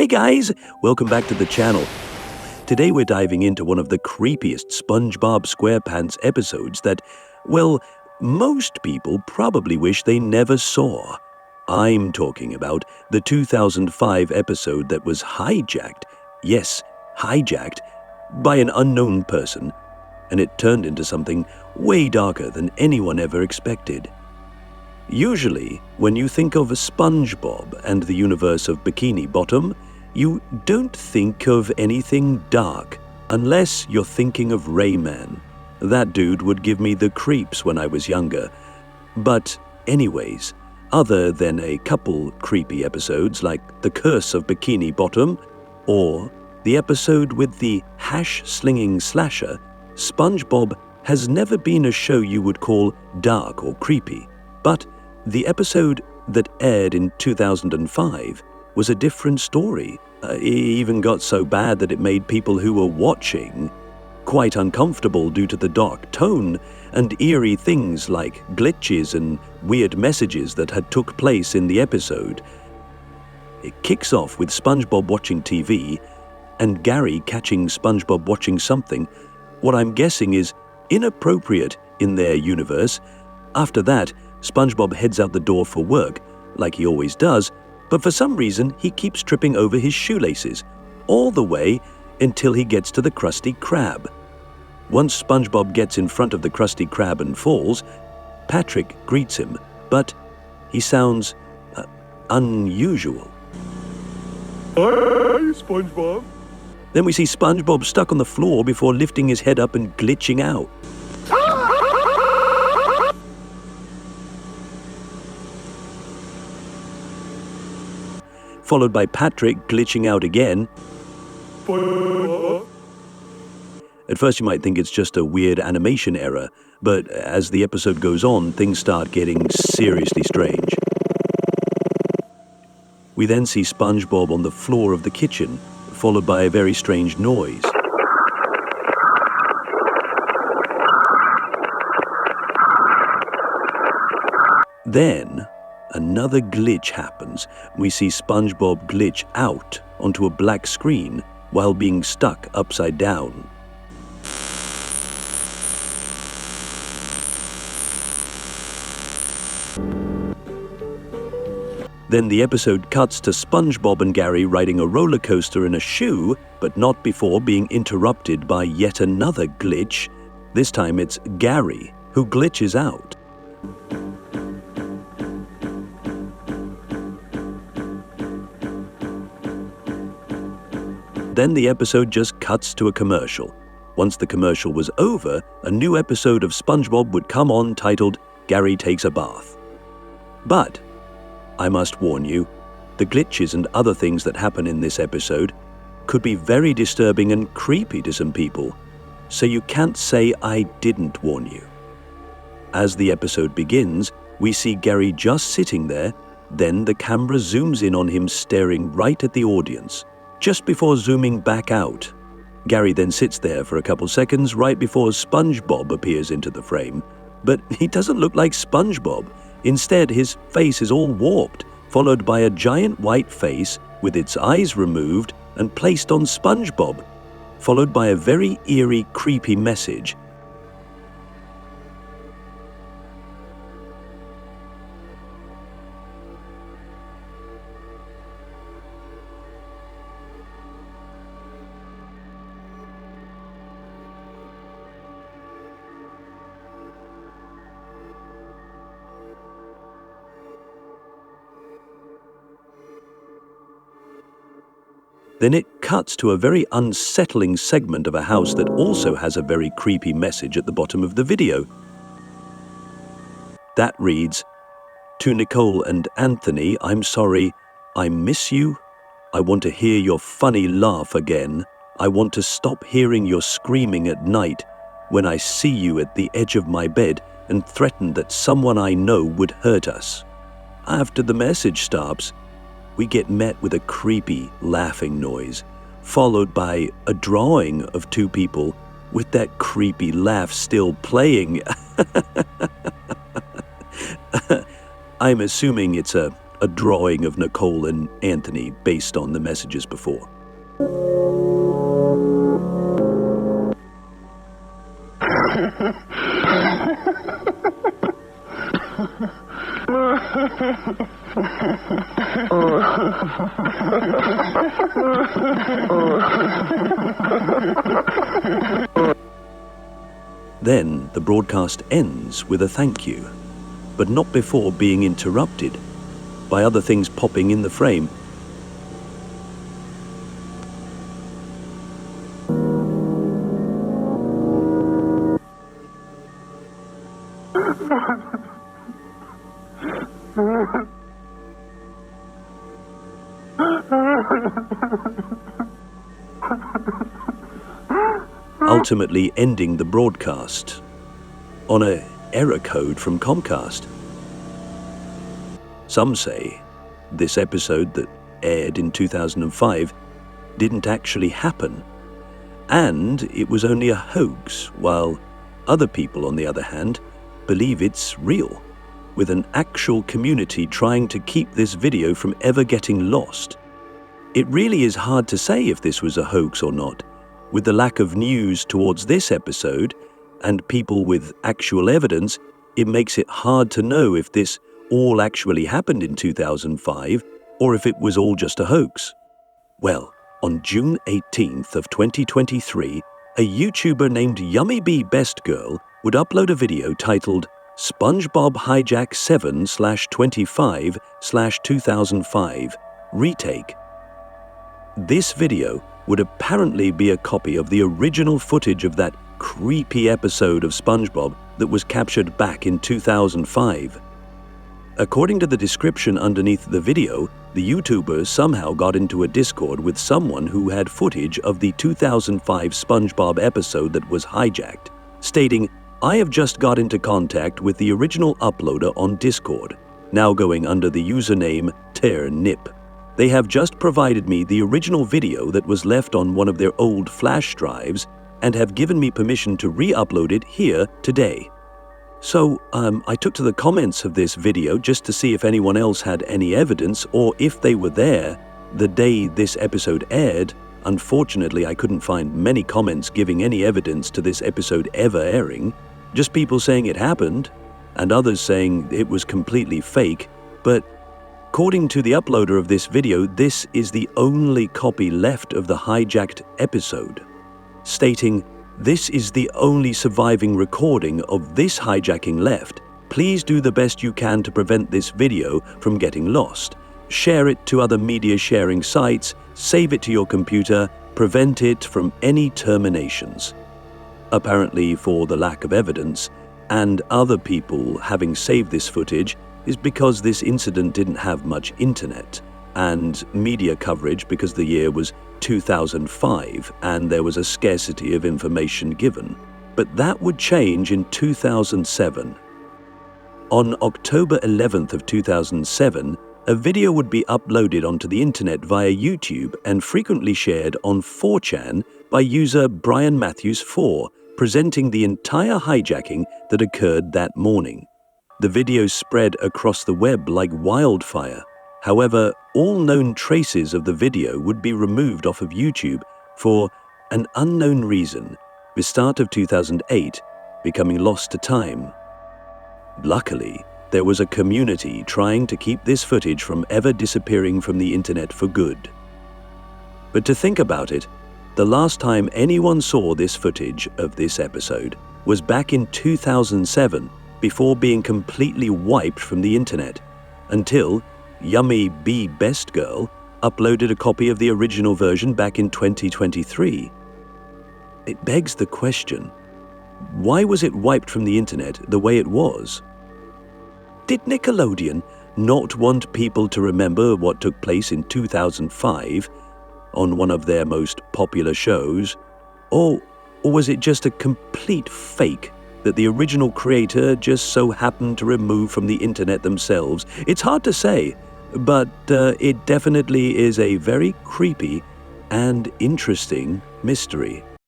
Hey guys, welcome back to the channel. Today we're diving into one of the creepiest SpongeBob SquarePants episodes that, well, most people probably wish they never saw. I'm talking about the 2005 episode that was hijacked, yes, hijacked, by an unknown person, and it turned into something way darker than anyone ever expected. Usually, when you think of SpongeBob and the universe of Bikini Bottom, you don't think of anything dark, unless you're thinking of Rayman. That dude would give me the creeps when I was younger. But anyways, other than a couple creepy episodes like The Curse of Bikini Bottom, or the episode with the hash-slinging slasher, SpongeBob has never been a show you would call dark or creepy. But the episode that aired in 2005 was a different story. It even got so bad that it made people who were watching quite uncomfortable due to the dark tone and eerie things like glitches and weird messages that had took place in the episode. It kicks off with SpongeBob watching TV and Gary catching SpongeBob watching something, what I'm guessing is inappropriate in their universe. After that, SpongeBob heads out the door for work, like he always does, but for some reason he keeps tripping over his shoelaces, all the way until he gets to the Krusty Krab. Once SpongeBob gets in front of the Krusty Krab and falls, Patrick greets him, but he sounds unusual. Hi, SpongeBob. Then we see SpongeBob stuck on the floor before lifting his head up and glitching out. Followed by Patrick glitching out again. SpongeBob. At first you might think it's just a weird animation error, but as the episode goes on, things start getting seriously strange. We then see SpongeBob on the floor of the kitchen, followed by a very strange noise. Then, another glitch happens. We see SpongeBob glitch out onto a black screen while being stuck upside down. Then the episode cuts to SpongeBob and Gary riding a roller coaster in a shoe, but not before being interrupted by yet another glitch. This time it's Gary who glitches out. Then the episode just cuts to a commercial. Once the commercial was over, a new episode of SpongeBob would come on titled Gary Takes a Bath. But I must warn you, the glitches and other things that happen in this episode could be very disturbing and creepy to some people, so you can't say I didn't warn you. As the episode begins, we see Gary just sitting there, then the camera zooms in on him staring right at the audience. Just before zooming back out, Gary then sits there for a couple seconds right before SpongeBob appears into the frame. But he doesn't look like SpongeBob. Instead, his face is all warped, followed by a giant white face with its eyes removed and placed on SpongeBob, followed by a very eerie, creepy message. Then it cuts to a very unsettling segment of a house that also has a very creepy message at the bottom of the video. That reads, "To Nicole and Anthony, I'm sorry. I miss you. I want to hear your funny laugh again. I want to stop hearing your screaming at night when I see you at the edge of my bed and threaten that someone I know would hurt us." After the message stops, we get met with a creepy laughing noise, followed by a drawing of two people with that creepy laugh still playing. I'm assuming it's a a drawing of Nicole and Anthony based on the messages before. Then the broadcast ends with a thank you, but not before being interrupted by other things popping in the frame. Ultimately ending the broadcast on an error code from Comcast. Some say this episode that aired in 2005 didn't actually happen, and it was only a hoax, while other people, on the other hand, believe it's real, with an actual community trying to keep this video from ever getting lost. It really is hard to say if this was a hoax or not. With the lack of news towards this episode and people with actual evidence, it makes it hard to know if this all actually happened in 2005 or if it was all just a hoax. Well, on June 18th of 2023, a YouTuber named Yummy Bee Best Girl would upload a video titled SpongeBob Hijack 7/25/2005 Retake. This video would apparently be a copy of the original footage of that creepy episode of SpongeBob that was captured back in 2005. According to the description underneath the video, the YouTuber somehow got into a Discord with someone who had footage of the 2005 SpongeBob episode that was hijacked, stating, "I have just got into contact with the original uploader on Discord, now going under the username TerNip. They have just provided me the original video that was left on one of their old flash drives and have given me permission to re-upload it here today." So, I took to the comments of this video just to see if anyone else had any evidence or if they were there the day this episode aired. Unfortunately, I couldn't find many comments giving any evidence to this episode ever airing, just people saying it happened and others saying it was completely fake. But according to the uploader of this video, this is the only copy left of the hijacked episode, stating, "This is the only surviving recording of this hijacking left. Please do the best you can to prevent this video from getting lost. Share it to other media sharing sites, save it to your computer, prevent it from any terminations." Apparently, for the lack of evidence and other people having saved this footage is because this incident didn't have much internet and media coverage because the year was 2005 and there was a scarcity of information given. But that would change in 2007. On October 11th of 2007, a video would be uploaded onto the internet via YouTube and frequently shared on 4chan by user Brian Matthews 4, presenting the entire hijacking that occurred that morning. The video spread across the web like wildfire. However, all known traces of the video would be removed off of YouTube for an unknown reason, the start of 2008 becoming lost to time. Luckily, there was a community trying to keep this footage from ever disappearing from the internet for good. But to think about it, the last time anyone saw this footage of this episode was back in 2007, before being completely wiped from the internet, until Yummy Bee Best Girl uploaded a copy of the original version back in 2023. It begs the question, why was it wiped from the internet the way it was? Did Nickelodeon not want people to remember what took place in 2005 on one of their most popular shows? Or was it just a complete fake that the original creator just so happened to remove from the internet themselves? It's hard to say, but it definitely is a very creepy and interesting mystery.